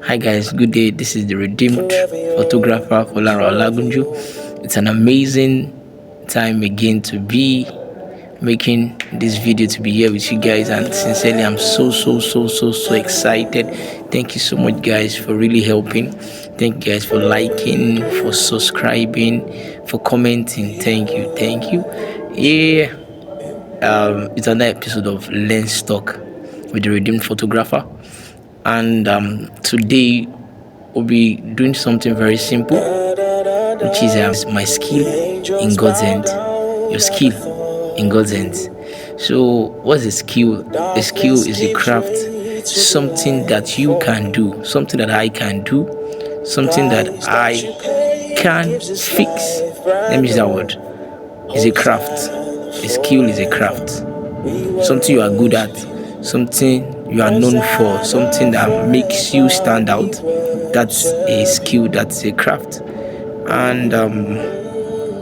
Hi guys, good day. This is the redeemed photographer Folara Olagunju. It's an amazing time again to be making this video to be here with you guys, and sincerely I'm so excited. Thank you so much guys for really helping. Thank you guys for liking, for subscribing, for commenting. Thank you. Yeah, it's another episode of Lens Talk with the redeemed photographer, and today we'll be doing something very simple, which is my skill in God's hand. Your skill in God's hands. So, what's a skill? A skill is a craft, something that you can do, something that I can do, something that I can fix. Let me use that word. Is a craft. A skill is a craft. Something you are good at, something you are known for, something that makes you stand out. That's a skill, that's a craft. And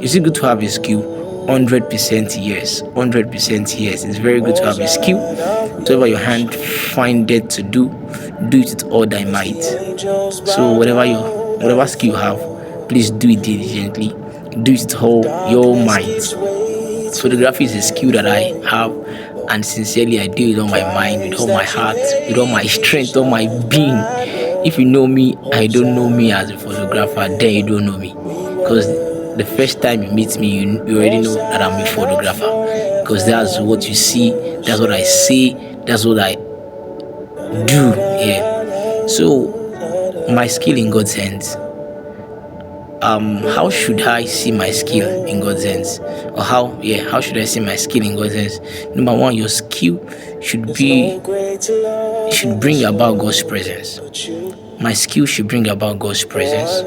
is it good to have a skill? 100% yes. 100% yes. It's very good to have a skill. Whatever your hand find it to do it with all thy might. So whatever skill you have, please do it diligently. Do it with all your might. Photography is a skill that I have, and sincerely I do it on my mind, with all my heart, with all my strength, all my being. If you know me, I don't know me as a photographer, then you don't know me, because the first time you meet me, you already know that I'm a photographer, because that's what you see, that's what I say, that's what I do. Yeah. So my skill in God's hands. How should I see my skill in God's hands? Or how should I see my skill in God's hands? Number one, your skill should bring about God's presence. My skill should bring about God's presence.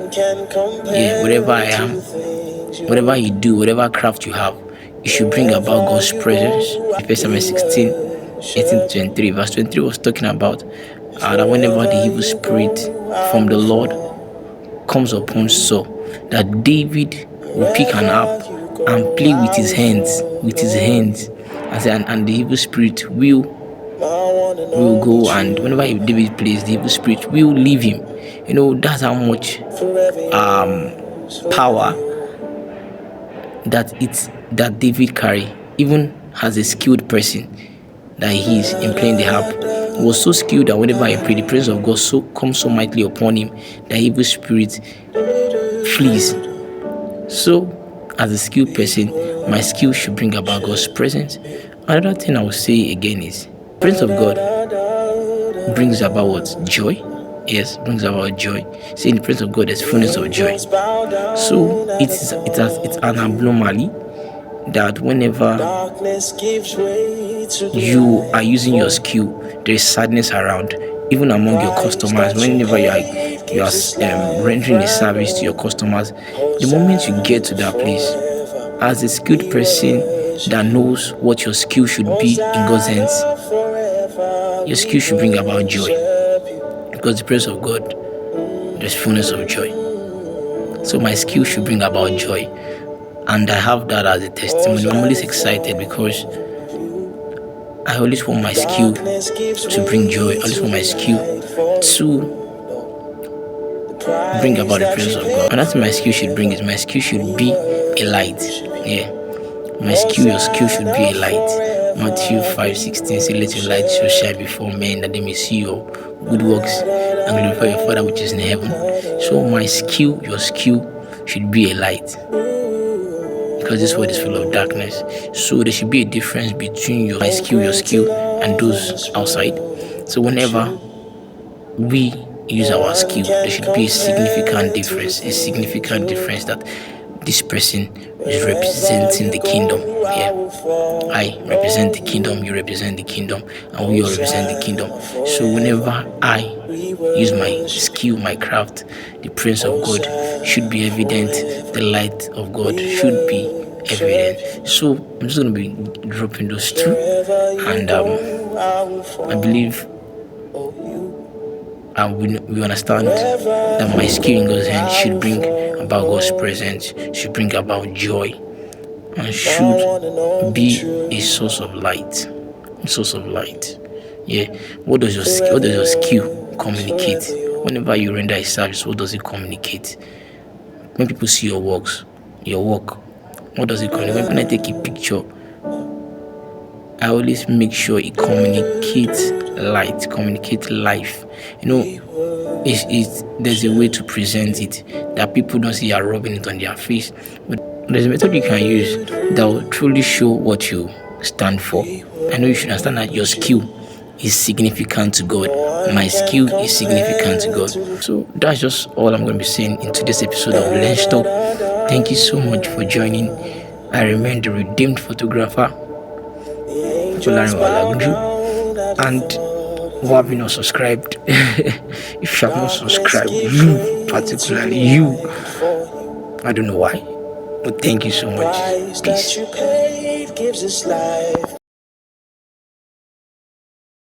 Yeah, wherever I am, whatever you do, whatever craft you have, it should bring about God's presence. First Samuel 16, 18-23, verse 23 was talking about that whenever the evil spirit from the Lord comes upon Saul, that David will pick an harp and play with his hands, and the evil spirit will go, and whenever David plays, the evil spirit will leave him. That's how much power that David carry, even as a skilled person that he is in playing the harp. He was so skilled that whenever he prayed, the presence of God comes so mightily upon him that evil spirit flees. So, as a skilled person, my skill should bring about God's presence. Another thing I will say again is, the presence of God brings about what? Joy. Yes, brings about joy. See, in the presence of God, there's fullness of joy. So it's an abnormality that whenever you are using your skill, there is sadness around, even among your customers. Whenever you are rendering a service to your customers, the moment you get to that place, as a skilled person that knows what your skill should be in God's hands, your skill should bring about joy, because the presence of God, there's fullness of joy. So my skill should bring about joy, and I have that as a testimony. I'm always excited because I always want my skill to bring joy. I always want my skill to bring about the presence of God. And that's what my skill should bring. My skill should be a light. Yeah. Your skill should be a light. Matthew 5:16 says, "Let your light so shine before men that they may see your good works and glorify your Father which is in heaven." So my skill, your skill, should be a light, because this world is full of darkness. So there should be a difference between your skill, and those outside. So whenever we use our skill, there should be a significant difference that this person is representing the kingdom. Yeah, I represent the kingdom, you represent the kingdom, and we all represent the kingdom. So whenever I use my skill, my craft, the presence of God should be evident, the light of God should be evident. So I'm just going to be dropping those two, and I believe we understand that my skill in God's hand should bring about God's presence, should bring about joy, and should be a source of light. Yeah. What does your skill communicate? Whenever you render a service, what does it communicate? When people see your work, what does it communicate? When I take a picture, I always make sure it communicates light, communicate life. There's a way to present it that people don't see you are rubbing it on their face, but there's a method you can use that will truly show what you stand for. I know you should understand that your skill is significant to God. My skill is significant to God. So that's just all I'm going to be saying in today's episode of Lens Talk. Thank you so much for joining. I remain the redeemed photographer, Folarin Olagunju, and who have not subscribed. If you have not subscribed, you particularly, I don't know why, but thank you so much. Peace.